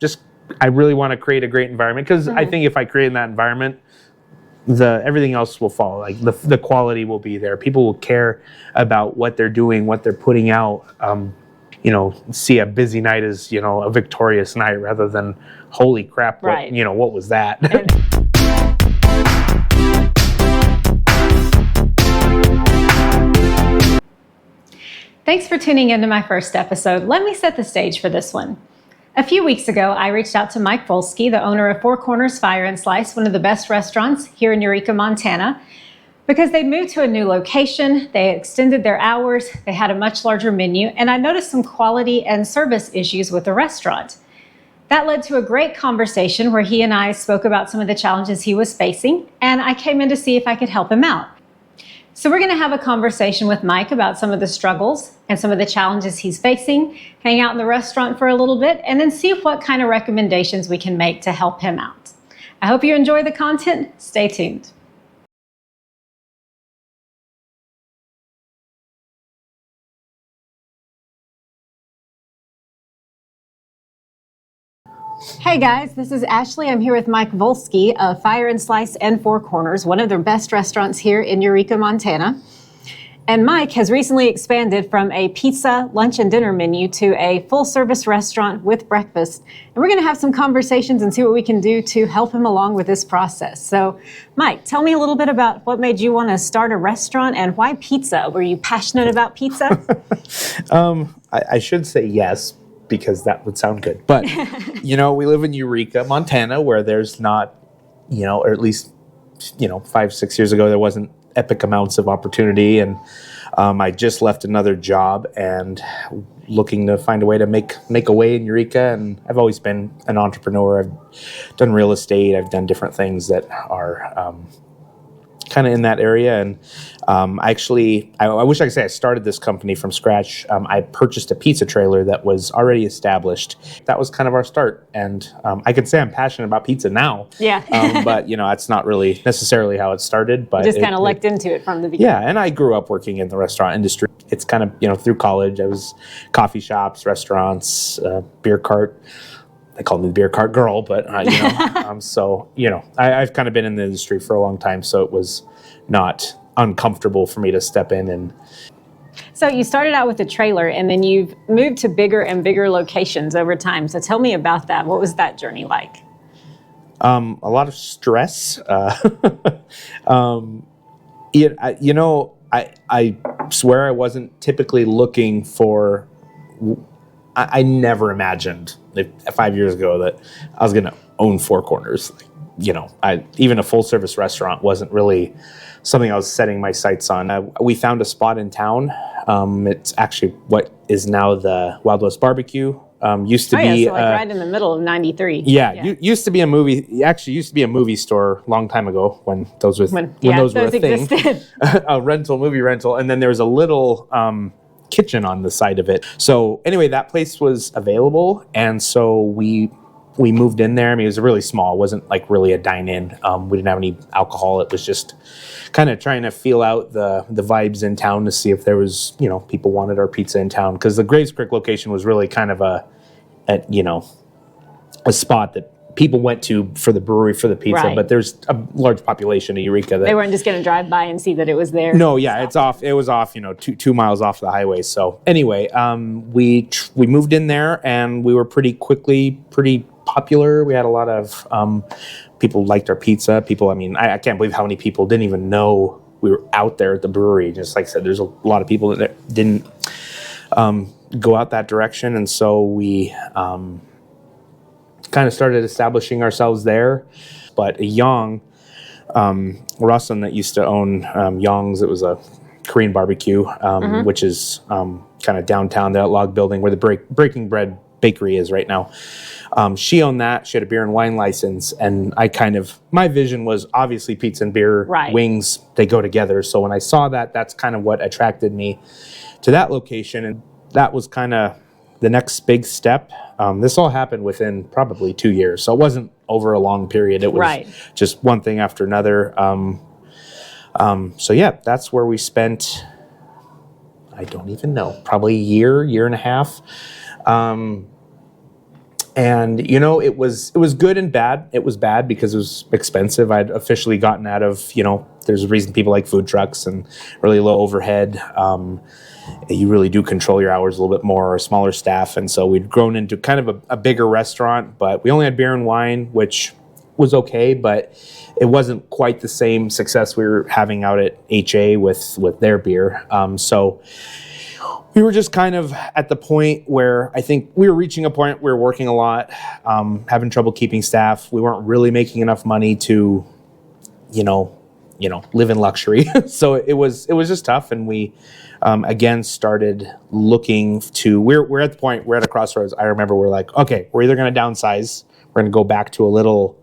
I really want to create a great environment, because I think if I create that environment, everything else will follow. Like the quality will be there. People will care about what they're doing, what they're putting out. See a busy night as, a victorious night, rather than holy crap, what was that? Thanks for tuning into my first episode. Let me set the stage for this one. A few weeks ago, I reached out to Mike Volsky, the owner of Four Corners Fire and Slice, one of the best restaurants here in Eureka, Montana, because they'd moved to a new location, they extended their hours, they had a much larger menu, and I noticed some quality and service issues with the restaurant. That led to a great conversation where he and I spoke about some of the challenges he was facing, and I came in to see if I could help him out. So we're going to have a conversation with Mike about some of the struggles and some of the challenges he's facing, hang out in the restaurant for a little bit, and then see what kind of recommendations we can make to help him out. I hope you enjoy the content. Stay tuned. Hey guys, this is Ashley. I'm here with Mike Volsky of Fire and Slice and Four Corners, one of the best restaurants here in Eureka, Montana. And Mike has recently expanded from a pizza, lunch, and dinner menu to a full-service restaurant with breakfast. And we're going to have some conversations and see what we can do to help him along with this process. So, Mike, tell me a little bit about what made you want to start a restaurant and why pizza? Were you passionate about pizza? I should say yes, because that would sound good. But, we live in Eureka, Montana, where there's not, or at least, 5-6 years ago, there wasn't epic amounts of opportunity. And I just left another job and looking to find a way to make a way in Eureka. And I've always been an entrepreneur. I've done real estate. I've done different things that are kind of in that area. And I wish I could say I started this company from scratch. I purchased a pizza trailer that was already established. That was kind of our start. And I could say I'm passionate about pizza now. Yeah. But, that's not really necessarily how it started. But you just kind of lucked into it from the beginning. Yeah, and I grew up working in the restaurant industry. It's kind of, through college, I was coffee shops, beer cart. They called me the beer cart girl, but I've kind of been in the industry for a long time, so it was not uncomfortable for me to step in. And so you started out with a trailer, and then you've moved to bigger and bigger locations over time. So tell me about that. What was that journey like? A lot of stress. I swear I wasn't typically looking for. I never imagined 5 years ago that I was going to own Four Corners. Even a full service restaurant wasn't really something I was setting my sights on. We found a spot in town. It's actually what is now the Wild West Barbecue. Used to be right in the middle of 93. Yeah. Used to be a movie. Actually, used to be a movie store a long time ago when those were a thing. A movie rental, and then there was a little kitchen on the side of it. So anyway, that place was available, and so we moved in there. I mean, it was really small. It wasn't like really a dine-in. We didn't have any alcohol. It was just kind of trying to feel out the vibes in town to see if there was, people wanted our pizza in town, because the Graves Creek location was really kind of a spot that people went to for the brewery for the pizza, right. But there's a large population of Eureka that they weren't just going to drive by and see that it was there. No, yeah, it was off, 2 miles off the highway. So anyway, we moved in there, and we were pretty popular. We had a lot of people liked our pizza. I can't believe how many people didn't even know we were out there at the brewery. Just like I said, there's a lot of people that didn't go out that direction, and so we kind of started establishing ourselves there. But Yong, Rustin that used to own Yong's, it was a Korean barbecue, which is kind of downtown, that log building where the Breaking Bread bakery is right now. She owned that. She had a beer and wine license, and my vision was obviously pizza and beer, right. Wings, they go together. So when I saw that, that's kind of what attracted me to that location, and that was kind of the nenext big step. This all happened within probably 2 years, so it wasn't over a long period. It was right. Just one thing after another. So yeah, that's where we spent, I don't even know, probably a year and a half. And it was good and bad. It was bad because it was expensive. I'd officially gotten out of, there's a reason people like food trucks and really low overhead. You really do control your hours a little bit more, or a smaller staff. And so we'd grown into kind of a bigger restaurant, but we only had beer and wine, which was okay, but it wasn't quite the same success we were having out at HA with their beer. So we were just kind of at the point where I think we were reaching a point where we were working a lot, having trouble keeping staff. We weren't really making enough money to, live in luxury. So it was just tough. And we, again, started looking to, we're at the point, we're at a crossroads. I remember we're like, okay, we're either going to downsize. We're going to go back to a little,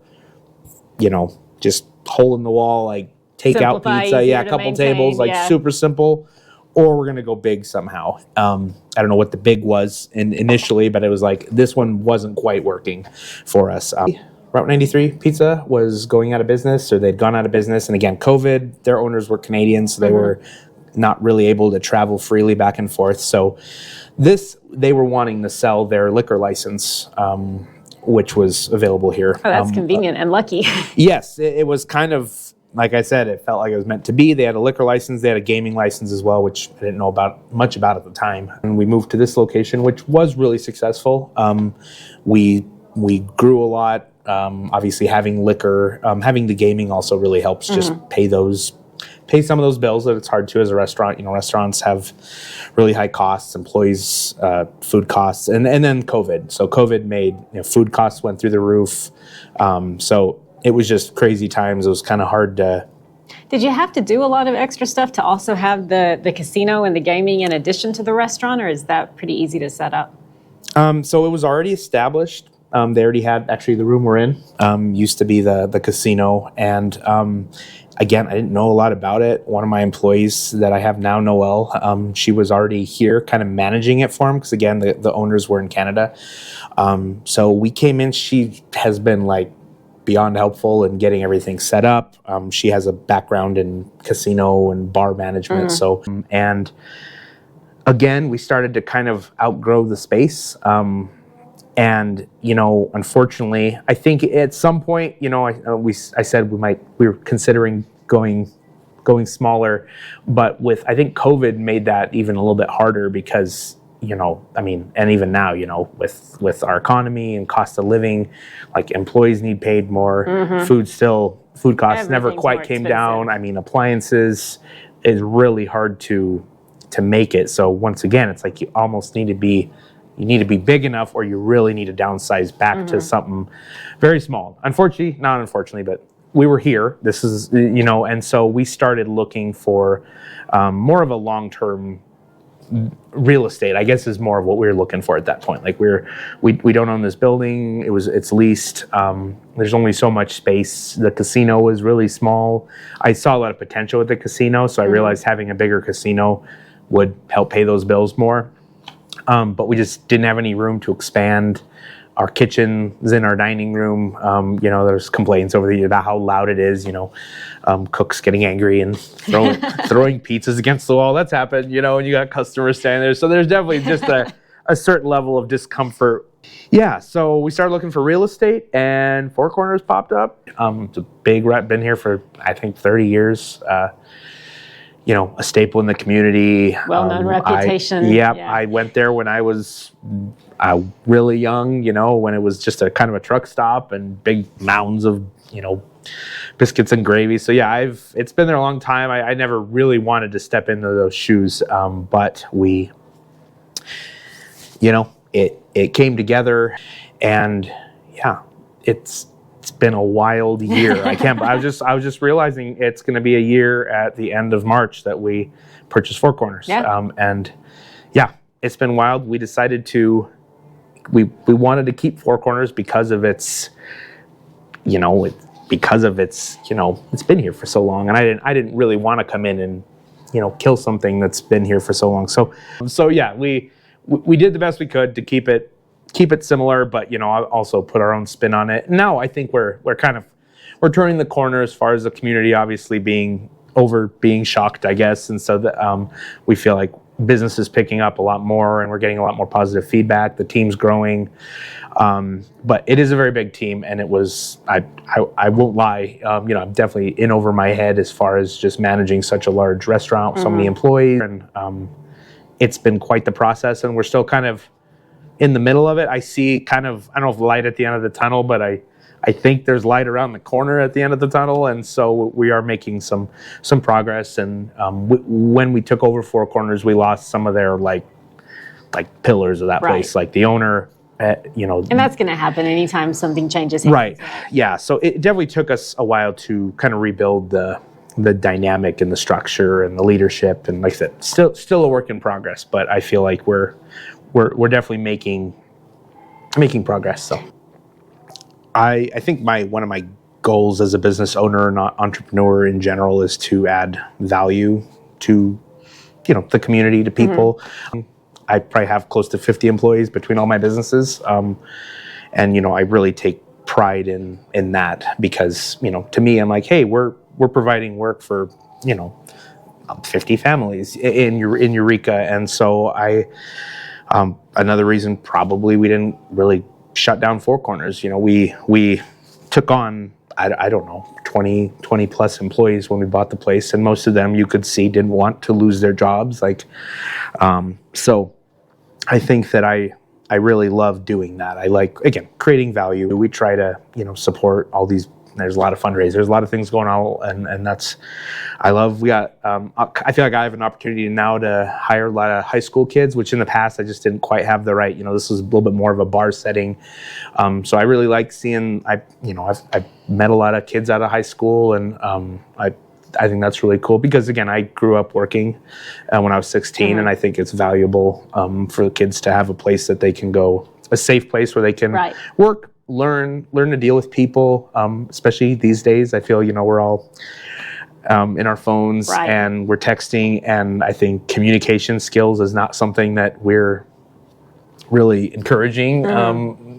just hole in the wall, like takeout pizza. Yeah, a couple tables, super simple. Or we're going to go big somehow. I don't know what the big was initially, but it was like this one wasn't quite working for us. Route 93 Pizza was going out of business, or they'd gone out of business. And again, COVID, their owners were Canadian, so they were not really able to travel freely back and forth. So they were wanting to sell their liquor license, which was available here. Oh, that's convenient and lucky. Yes, it was kind of, like I said, it felt like it was meant to be. They had a liquor license, they had a gaming license as well, which I didn't know much about at the time. And we moved to this location, which was really successful. We grew a lot. Obviously, having liquor, having the gaming also really helps just pay some of those bills that it's hard to as a restaurant. Restaurants have really high costs, employees, food costs, and then COVID. So COVID made food costs went through the roof. So it was just crazy times. It was kind of hard to. Did you have to do a lot of extra stuff to also have the casino and the gaming in addition to the restaurant, or is that pretty easy to set up? So it was already established. They already had, actually, the room we're in used to be the casino. And again, I didn't know a lot about it. One of my employees that I have now, Noelle, she was already here kind of managing it for him because, again, the owners were in Canada. So we came in. She has been like beyond helpful in getting everything set up. She has a background in casino and bar management. So, and again, we started to kind of outgrow the space. And, unfortunately, I think at some point, I said we were considering going smaller, but I think COVID made that even a little bit harder because, and even now, with our economy and cost of living, like employees need paid more, food costs never quite came down. I mean, appliances is really hard to make it. So once again, it's like you almost need to be big enough, or you really need to downsize back to something very small. Not unfortunately, but we were here. This is, and so we started looking for more of a long-term real estate, I guess, is more of what we were looking for at that point. Like we don't own this building. It's leased. There's only so much space. The casino was really small. I saw a lot of potential with the casino, so I realized having a bigger casino would help pay those bills more. But we just didn't have any room to expand. Our kitchen is in our dining room. There's complaints over the years about how loud it is. Cooks getting angry and throwing pizzas against the wall. That's happened. And you got customers standing there. So there's definitely just a certain level of discomfort. Yeah. So we started looking for real estate, and Four Corners popped up. It's a big rep. Been here for I think 30 years. A staple in the community. Well-known reputation. I went there when I was really young, when it was just a kind of a truck stop and big mounds of, biscuits and gravy. So yeah, it's been there a long time. I never really wanted to step into those shoes, but we, it came together, and yeah, it's been a wild year. I was just realizing it's going to be a year at the end of March that we purchased Four Corners. Yeah. And yeah, it's been wild. We decided we wanted to keep Four Corners because of its, it's been here for so long. And I didn't really want to come in and, kill something that's been here for so long. So yeah, we did the best we could to keep it similar, but also put our own spin on it. Now I think we're turning the corner as far as the community obviously being shocked, I guess, and so that we feel like business is picking up a lot more, and we're getting a lot more positive feedback. The team's growing, but it is a very big team, and it was, I won't lie, I'm definitely in over my head as far as just managing such a large restaurant with so many employees, and it's been quite the process, and we're still kind of in the middle of it. I see kind of, I don't know if light at the end of the tunnel, but I think there's light around the corner at the end of the tunnel, and so we are making some progress. And when we took over Four Corners, we lost some of their like pillars of that place, like the owner, And that's going to happen anytime something changes. Right. Yeah. So it definitely took us a while to kind of rebuild the dynamic and the structure and the leadership, and like I said, still a work in progress. But I feel like we're definitely making progress. So. I think one of my goals as a business owner and entrepreneur in general is to add value to, the community, to people. I probably have close to 50 employees between all my businesses. And, I really take pride in that because, to me, I'm like, hey, we're providing work for, 50 families in Eureka. And so another reason probably we didn't really shut down Four Corners. We took on, I don't know, 20 plus employees when we bought the place, and most of them you could see didn't want to lose their jobs. So I think that I really love doing that. I like, again, creating value. We try to, support all these. There's a lot of fundraisers, a lot of things going on, and that's, I love. We got, I feel like I have an opportunity now to hire a lot of high school kids, which in the past I just didn't quite have the right. This was a little bit more of a bar setting, so I really like seeing. I've met a lot of kids out of high school, and I think that's really cool because again, I grew up working when I was 16, and I think it's valuable for the kids to have a place that they can go, a safe place where they can work. Learn to deal with people, especially these days. I feel, we're all in our phones and we're texting, and I think communication skills is not something that we're really encouraging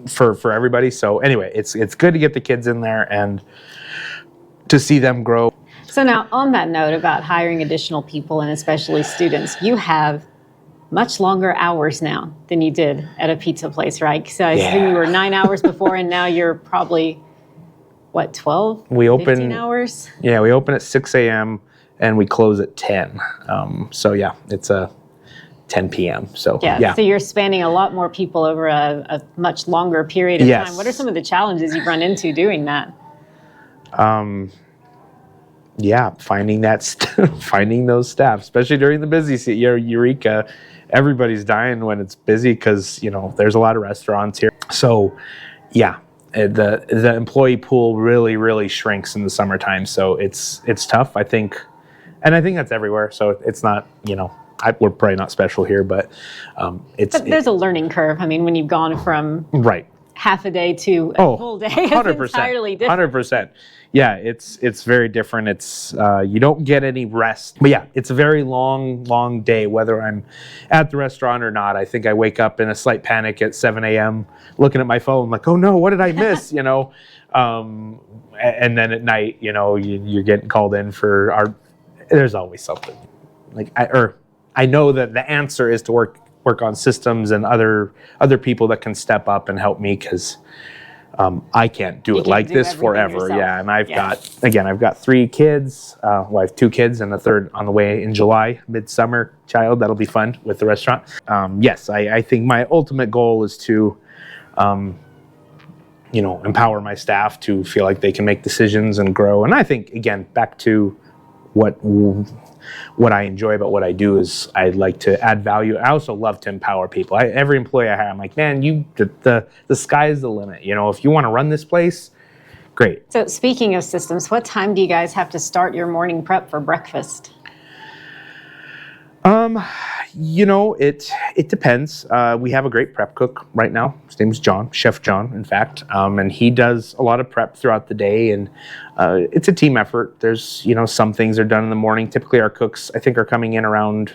for everybody. So anyway, it's good to get the kids in there and to see them grow. So now, on that note about hiring additional people and especially students, you have much longer hours now than you did at a pizza place, right? So I assume you were 9 hours before, and now you're probably, 12, 15 hours? Yeah, we open at 6 a.m. and we close at 10. So yeah, it's a 10 p.m. So yeah. So you're spanning a lot more people over a much longer period of time. What are some of the challenges you've run into doing that? Finding those staff, especially during the busy season. Eureka, everybody's dying when it's busy because there's a lot of restaurants here. So, the employee pool really shrinks in the summertime. So it's tough, I think, and I think that's everywhere. So it's not we're probably not special here, but there's a learning curve. I mean, when you've gone from half a day to a full day, 100%, it's entirely different. 100%. Yeah, it's very different. It's you don't get any rest. But yeah, it's a very long day, whether I'm at the restaurant or not. I think I wake up in a slight panic at 7 a.m. looking at my phone like, oh no, what did I miss? And then at night, you're getting called in for there's always something. I know that the answer is to work on systems and other people that can step up and help me because I can't do it like this forever. Yourself. Yeah, and I've got 3 kids. I have 2 kids and a third on the way in July, midsummer child. That'll be fun with the restaurant. I think my ultimate goal is to, empower my staff to feel like they can make decisions and grow. And I think, again, back to what I enjoy about what I do is I like to add value. I also love to empower people. Every employee I hire, I'm like, man, the sky's the limit. If you want to run this place, great. So speaking of systems, what time do you guys have to start your morning prep for breakfast? It depends. We have a great prep cook right now. His name's John, Chef John, in fact, and he does a lot of prep throughout the day, and it's a team effort. There's, some things are done in the morning. Typically, our cooks, I think, are coming in around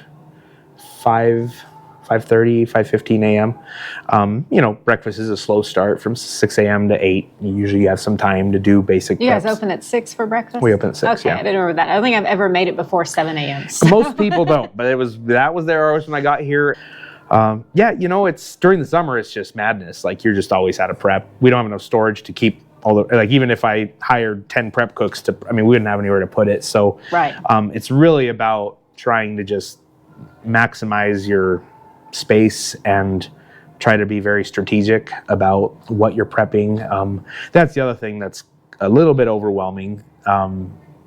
5 5:30, 5:15 a.m. Breakfast is a slow start from 6 a.m. to 8. You usually have some time to do basic You preps. guys open at 6 for breakfast? We open at 6, okay, yeah. I didn't remember that. I don't think I've ever made it before 7 a.m. So. Most people don't, but that was their hours when I got here. It's during the summer, it's just madness. Like, you're just always out of prep. We don't have enough storage to keep even if I hired 10 prep cooks we wouldn't have anywhere to put it. So right. It's really about trying to just maximize your space and try to be very strategic about what you're prepping. That's the other thing that's a little bit overwhelming,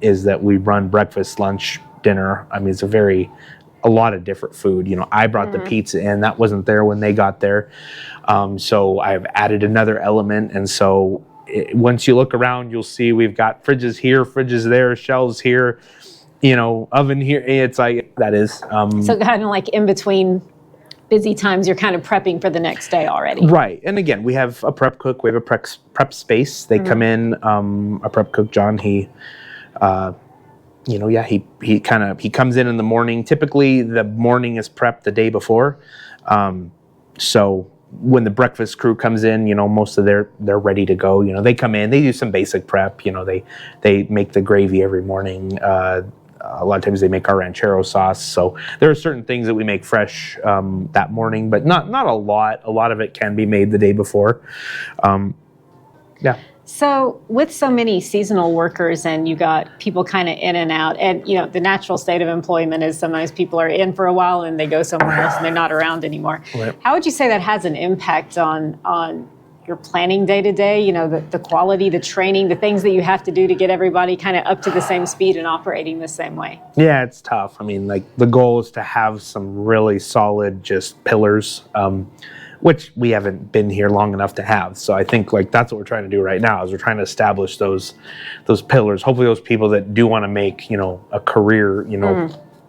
is that we run breakfast, lunch, dinner. I mean, it's a lot of different food. I brought the pizza in. That wasn't there when they got there. So I've added another element. And so once you look around, you'll see we've got fridges here, fridges there, shelves here, oven here. It's like, that is. So kind of like in between busy times, you're kind of prepping for the next day already. Right. And again, we have a prep cook. We have a prep space. They come in, a prep cook, John, he comes in the morning. Typically the morning is prep the day before. So when the breakfast crew comes in, most of they're ready to go. They come in, they do some basic prep. They make the gravy every morning. A lot of times they make our ranchero sauce. So there are certain things that we make fresh that morning, but not a lot. A lot of it can be made the day before. Yeah. So with so many seasonal workers and you got people kind of in and out, and the natural state of employment is sometimes people are in for a while and they go somewhere else and they're not around anymore. Right. How would you say that has an impact on your planning day to day? The quality, the training, the things that you have to do to get everybody kind of up to the same speed and operating the same way? Yeah, it's tough. I mean, like, the goal is to have some really solid just pillars, which we haven't been here long enough to have. So I think that's what we're trying to do right now, is we're trying to establish those pillars. Hopefully those people that do want to make, a career,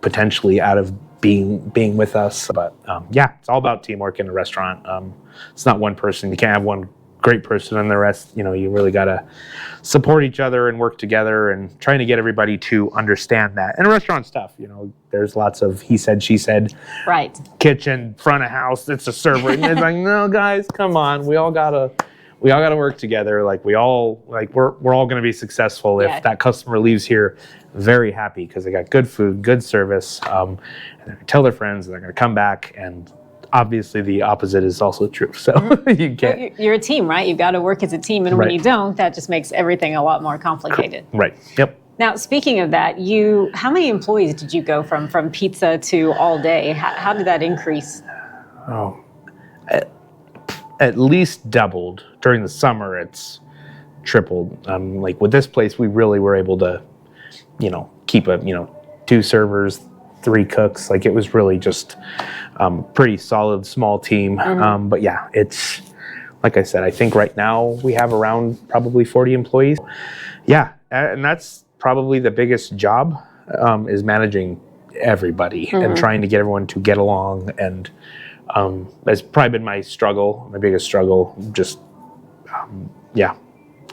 potentially out of being with us. But it's all about teamwork in a restaurant. It's not one person. You can't have one great person and the rest, you really got to support each other and work together, and trying to get everybody to understand that. And restaurant stuff, there's lots of he said, she said. Right. Kitchen, front of house, it's a server. And it's like, no, guys, come on. We all gotta work together. We're all going to be successful if that customer leaves here very happy because they got good food, good service, and they're going to tell their friends, and they're going to come back. And obviously the opposite is also true. So you can't. You're a team, right? You've got to work as a team. And when you don't, that just makes everything a lot more complicated. Right. Yep. Now, speaking of that, how many employees did you go from pizza to all day? How did that increase? Oh, at least doubled. During the summer, it's tripled. With this place, we really were able to, keep 2 servers, 3 cooks. It was really just pretty solid, small team. But yeah, it's, like I said, I think right now we have around probably 40 employees. Yeah, and that's probably the biggest job, is managing everybody and trying to get everyone to get along. And that's probably been my biggest struggle. Just,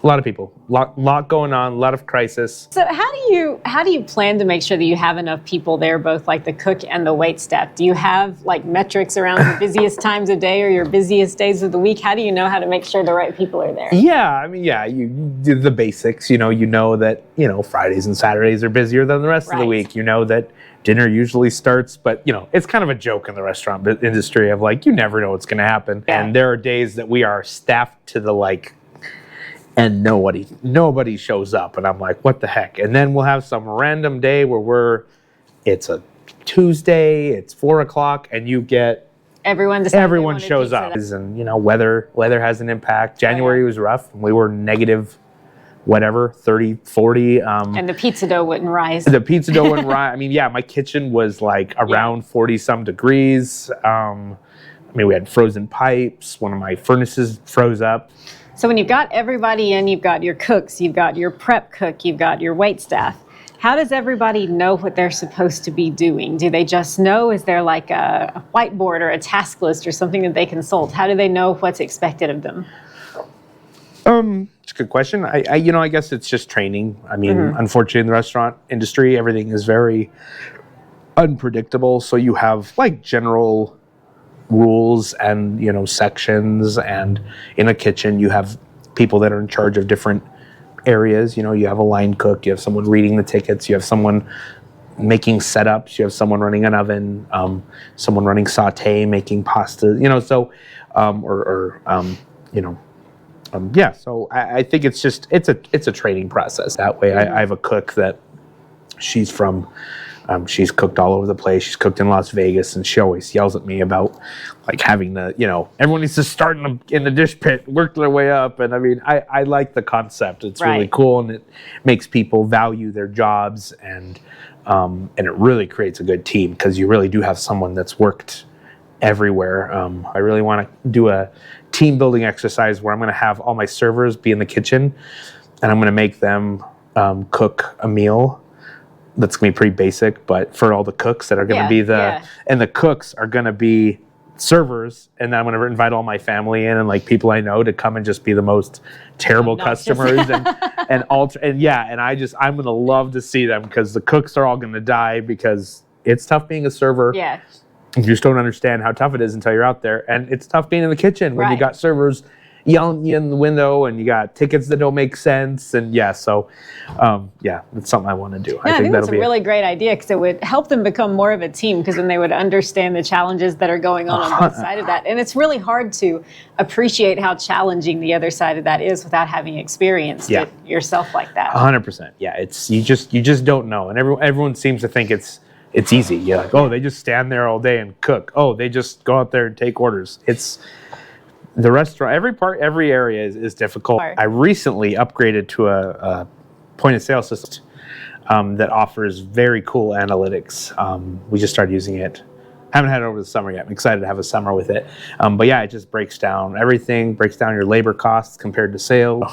a lot of people, lot going on, a lot of crisis. So how do you plan to make sure that you have enough people there, both the cook and the wait staff? Do you have metrics around the busiest times of day or your busiest days of the week? How do you know how to make sure the right people are there? Yeah, I mean, you do the basics. You know that Fridays and Saturdays are busier than the rest of the week. You know that dinner usually starts, but it's kind of a joke in the restaurant industry of you never know what's going to happen. Yeah. And there are days that we are staffed to the and nobody shows up, and I'm like, what the heck? And then we'll have some random day where it's a Tuesday, it's 4:00, and you get everyone shows up. And weather has an impact. January was rough. We were negative 30, 40. And the pizza dough wouldn't rise. The pizza dough wouldn't rise. I mean, my kitchen was around 40 some degrees. We had frozen pipes. One of my furnaces froze up. So when you've got everybody in, you've got your cooks, you've got your prep cook, you've got your wait staff. How does everybody know what they're supposed to be doing? Do they just know? Is there a whiteboard or a task list or something that they consult? How do they know what's expected of them? It's a good question. I guess it's just training. I mean, unfortunately in the restaurant industry, everything is very unpredictable. So you have general rules and, you know, sections, and in a kitchen you have people that are in charge of different areas. You know, you have a line cook, you have someone reading the tickets, you have someone making setups, you have someone running an oven, someone running saute, making pasta, you know, so you know, yeah, so I think it's just it's a training process that way. I have a cook that she's from she's cooked all over the place. She's cooked in Las Vegas, and she always yells at me about like having to, you know, everyone needs to start in the dish pit, work their way up. And I mean, I like the concept. It's really cool, and it makes people value their jobs, and it really creates a good team because you really do have someone that's worked everywhere. I really want to do a team building exercise where I'm going to have all my servers be in the kitchen, and I'm going to make them cook a meal that's going to be pretty basic, but for all the cooks that are going to be and the cooks are going to be servers, and then I'm going to invite all my family in and like people I know to come and just be the most terrible customers and I'm going to love to see them, because the cooks are all going to die, because it's tough being a server. Yeah. You just don't understand how tough it is until you're out there, and it's tough being in the kitchen when you got servers yelling at you in the window, and you got tickets that don't make sense, and it's something I want to do. Yeah, I think that's a really great idea, because it would help them become more of a team, because then they would understand the challenges that are going on both sides of that. And it's really hard to appreciate how challenging the other side of that is without having experienced it yourself like that. 100%. Yeah, it's you just don't know, and everyone seems to think it's easy. You're like, oh, they just stand there all day and cook. Oh, they just go out there and take orders. It's the restaurant, every area is difficult. I recently upgraded to a point of sale system that offers very cool analytics. We just started using it. Haven't had it over the summer yet. I'm excited to have a summer with it. But yeah, it just breaks down everything, breaks down your labor costs compared to sales.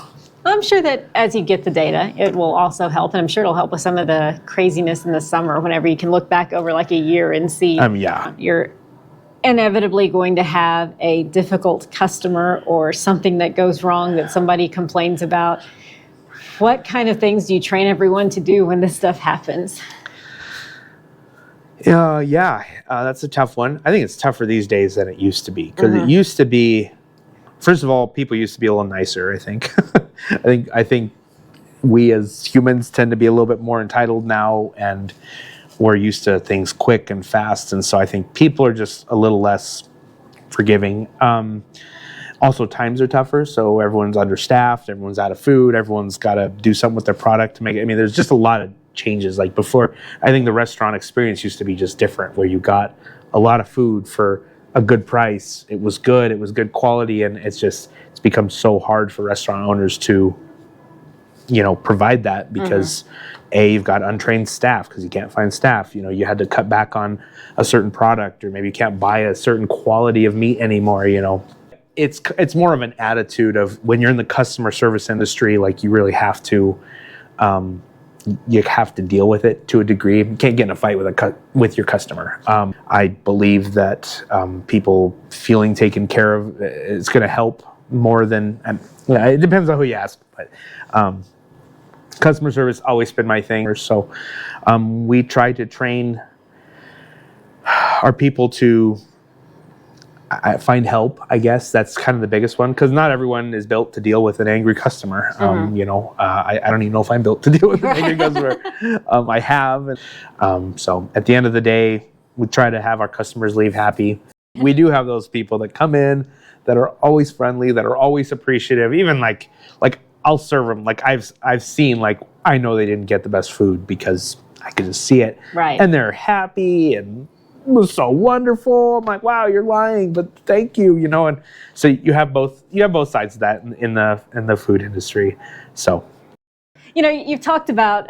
I'm sure that as you get the data, it will also help, and I'm sure it'll help with some of the craziness in the summer whenever you can look back over like a year and see you're inevitably going to have a difficult customer or something that goes wrong that somebody complains about. What kind of things do you train everyone to do when this stuff happens? That's a tough one. I think it's tougher these days than it used to be, because it used to be, first of all, people used to be a little nicer, I think. I think we as humans tend to be a little bit more entitled now, and we're used to things quick and fast, and so I think people are just a little less forgiving. Also, times are tougher, so everyone's understaffed, everyone's out of food, everyone's got to do something with their product to make it. I mean, there's just a lot of changes. Like before, I think the restaurant experience used to be just different, where you got a lot of food for a good price. It was good quality, and it's become so hard for restaurant owners to, provide that, because you've got untrained staff because you can't find staff. You had to cut back on a certain product, or maybe you can't buy a certain quality of meat anymore. It's more of an attitude of, when you're in the customer service industry, like you really have to, deal with it to a degree. You can't get in a fight with your customer. I believe that people feeling taken care of is going to help more than, it depends on who you ask, but customer service always been my thing. So we try to train our people to find help. I guess that's kind of the biggest one, because not everyone is built to deal with an angry customer. I don't even know if I'm built to deal with an angry customer. I have. So at the end of the day, we try to have our customers leave happy. We do have those people that come in that are always friendly, that are always appreciative. Even like I'll serve them. Like I've seen, like, I know they didn't get the best food because I could just see it. Right. And they're happy and it was so wonderful. I'm like, wow, you're lying, but thank you, and so you have both sides of that in the food industry. So you've talked about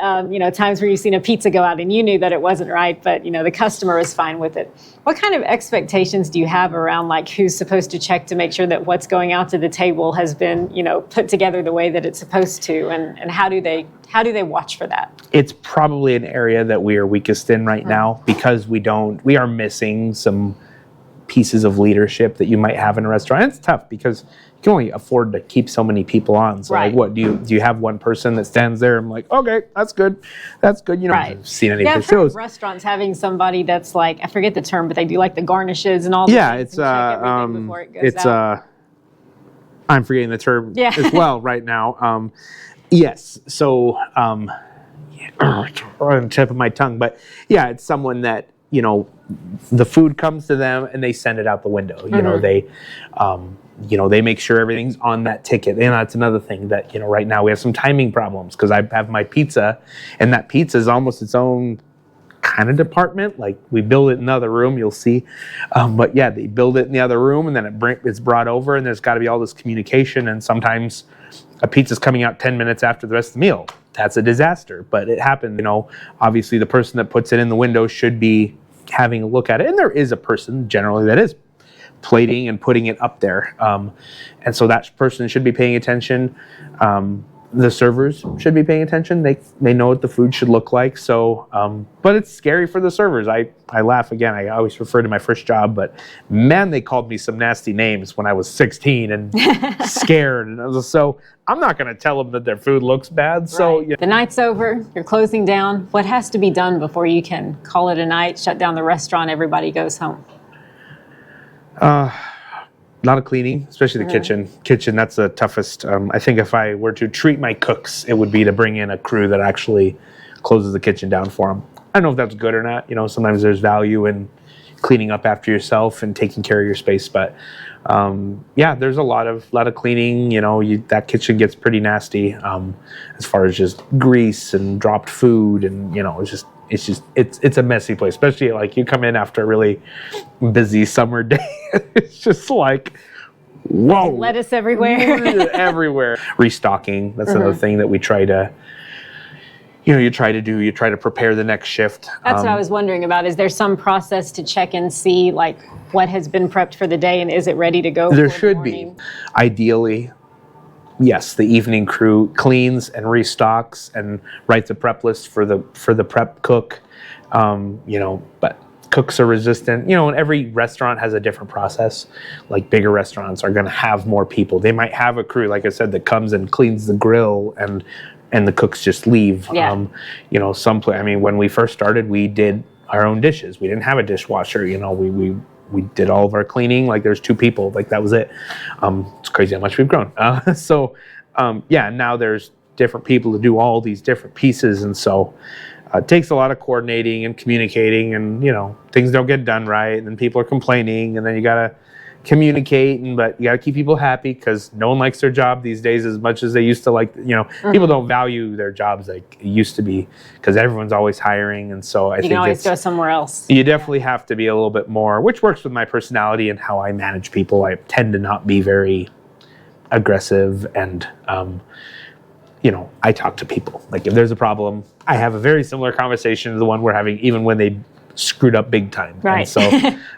times where you've seen a pizza go out and you knew that it wasn't right, but the customer is fine with it. What kind of expectations do you have around, like, who's supposed to check to make sure that what's going out to the table has been put together the way that it's supposed to, and how do they watch for that? It's probably an area that we are weakest in right now, because we are missing some pieces of leadership that you might have in a restaurant. It's tough because you can only afford to keep so many people on. So like, what do you have one person that stands there? I'm like, okay, that's good. You know, I've seen any I've heard shows. of restaurants having somebody that's like, I forget the term, but they do like the garnishes and all. Yeah, it's I'm forgetting the term as well right now. Yes, so on the tip of my tongue, but yeah, it's someone that, you know, the food comes to them and they send it out the window. You know, they make sure everything's on that ticket. And that's another thing that, you know, right now we have some timing problems because I have my pizza, and that pizza is almost its own kind of department. Like we build it in another room, you'll see. But yeah, they build it in the other room, and then it's brought over, and there's got to be all this communication. And sometimes a pizza's coming out 10 minutes after the rest of the meal. That's a disaster, but it happened. You know, obviously the person that puts it in the window should be having a look at it. And there is a person generally that is plating and putting it up there. And so that person should be paying attention. The servers should be paying attention. They know what the food should look like. So, but it's scary for the servers. I laugh again. I always refer to my first job, but man, they called me some nasty names when I was 16 and scared. And so I'm not going to tell them that their food looks bad. So you know. The night's over. You're closing down. What has to be done before you can call it a night, shut down the restaurant, everybody goes home? A lot of cleaning, especially the kitchen. Kitchen, that's the toughest. I think if I were to treat my cooks, it would be to bring in a crew that actually closes the kitchen down for them. I don't know if that's good or not. You know, sometimes there's value in cleaning up after yourself and taking care of your space. But yeah, there's a lot of cleaning. You know, that kitchen gets pretty nasty as far as just grease and dropped food, and you know, it's a messy place. Especially like you come in after a really busy summer day, it's just like, whoa, lettuce everywhere. Everywhere. Restocking. That's another thing that we try to. You try to prepare the next shift. That's what I was wondering about. Is there some process to check and see like what has been prepped for the day and is it ready to go? There should be. Ideally, yes, the evening crew cleans and restocks and writes a prep list for the prep cook. You know, but cooks are resistant. You know, and every restaurant has a different process. Like bigger restaurants are going to have more people. They might have a crew, like I said, that comes and cleans the grill and the cooks just leave. Yeah. You know, when we first started, we did our own dishes. We didn't have a dishwasher. You know, we did all of our cleaning. Like there's 2 people. Like that was it. It's crazy how much we've grown. Yeah, now there's different people to do all these different pieces, and so it takes a lot of coordinating and communicating, and you know, things don't get done right, and then people are complaining, and then you gotta communicate, but you gotta keep people happy because no one likes their job these days as much as they used to. Like, you know, people don't value their jobs like it used to be because everyone's always hiring, and so I think you can always go somewhere else. You definitely have to be a little bit more, which works with my personality and how I manage people. I tend to not be very aggressive, and you know, I talk to people. Like if there's a problem, I have a very similar conversation to the one we're having, even when they screwed up big time. Right. And so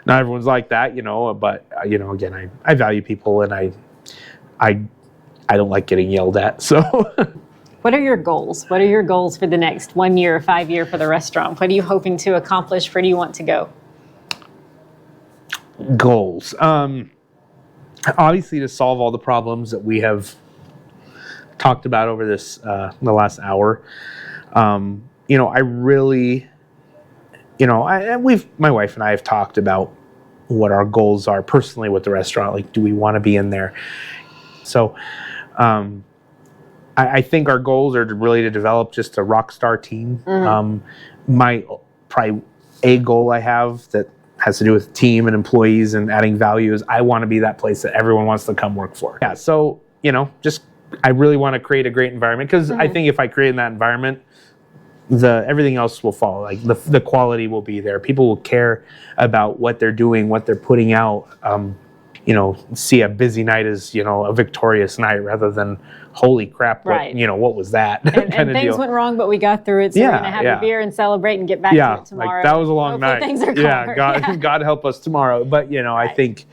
not everyone's like that, you know, but you know, again, I value people, and I don't like getting yelled at. So what are your goals? What are your goals for the next 1 year or 5 year for the restaurant? What are you hoping to accomplish? Where do you want to go? Goals. Obviously to solve all the problems that we have talked about over this the last hour. You know, I really, you know, my wife and I have talked about what our goals are personally with the restaurant. Like, do we want to be in there? So, I think our goals are really to develop just a rock star team. My probably a goal I have that has to do with team and employees and adding value is I want to be that place that everyone wants to come work for. Yeah. So, you know, I really want to create a great environment because I think if I create in that environment, everything else will follow. Like the quality will be there. People will care about what they're doing, what they're putting out. You know, see a busy night as, you know, a victorious night rather than holy crap, you know, what was that? And things went wrong, but we got through it. So we're gonna have a beer and celebrate and get back to it tomorrow. Like that was a long night. Things are God help us tomorrow. But you know, I think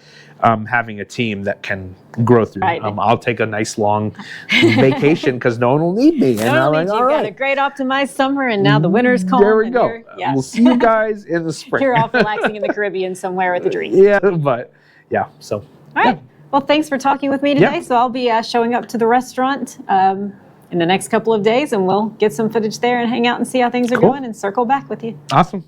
having a team that can grow through. I'll take a nice long vacation because no one will need me. And I'm like, all right. Got a great optimized smer, and now the winter's cold. There we go. We'll see you guys in the spring. You're off relaxing in the Caribbean somewhere with a drink. Yeah, but yeah. So. All right. Well, thanks for talking with me today. Yep. So I'll be showing up to the restaurant in the next couple of days, and we'll get some footage there and hang out and see how things are going and circle back with you. Awesome.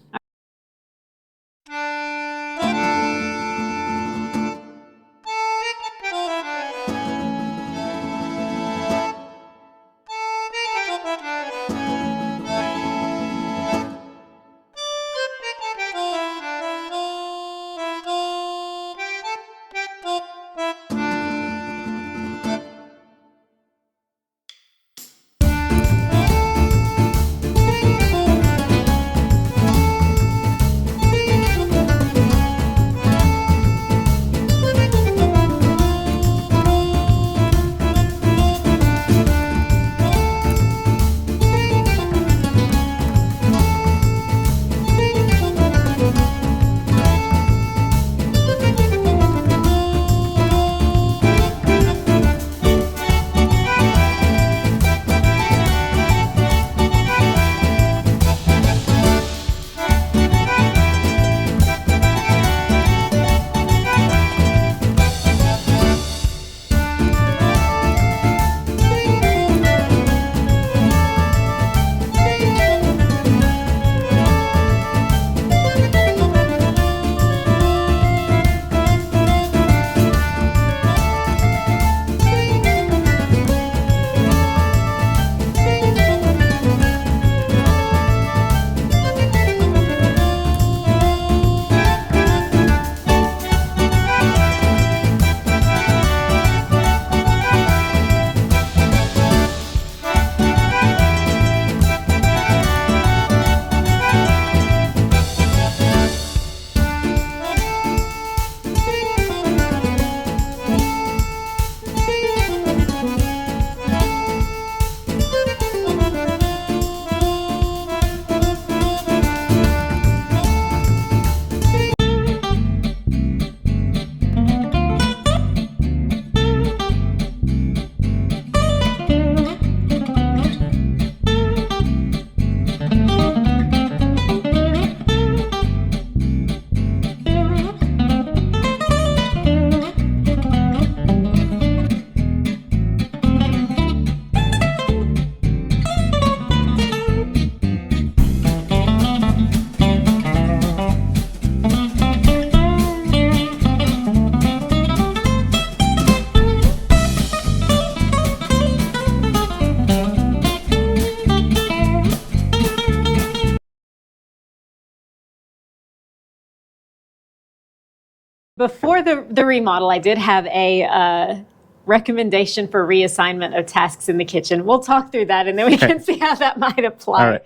Before the remodel, I did have a recommendation for reassignment of tasks in the kitchen. We'll talk through that, and then we can see how that might apply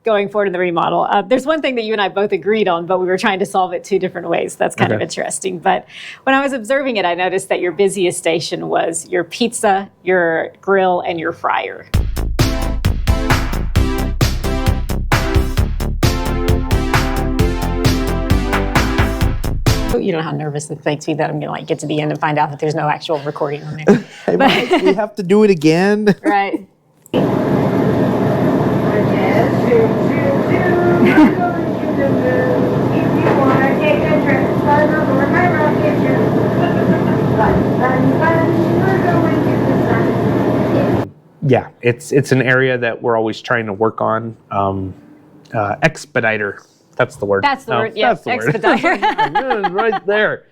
going forward in the remodel. There's one thing that you and I both agreed on, but we were trying to solve it two different ways. That's kind of interesting. But when I was observing it, I noticed that your busiest station was your pizza, your grill, and your fryer. You know how nervous it makes me that I'm going to get to the end and find out that there's no actual recording on there. Hey, Mike, we have to do it again. Right. Yeah, it's an area that we're always trying to work on. Expediter. That's the word. That's the word. Yeah, that's the expediter. word. Right there.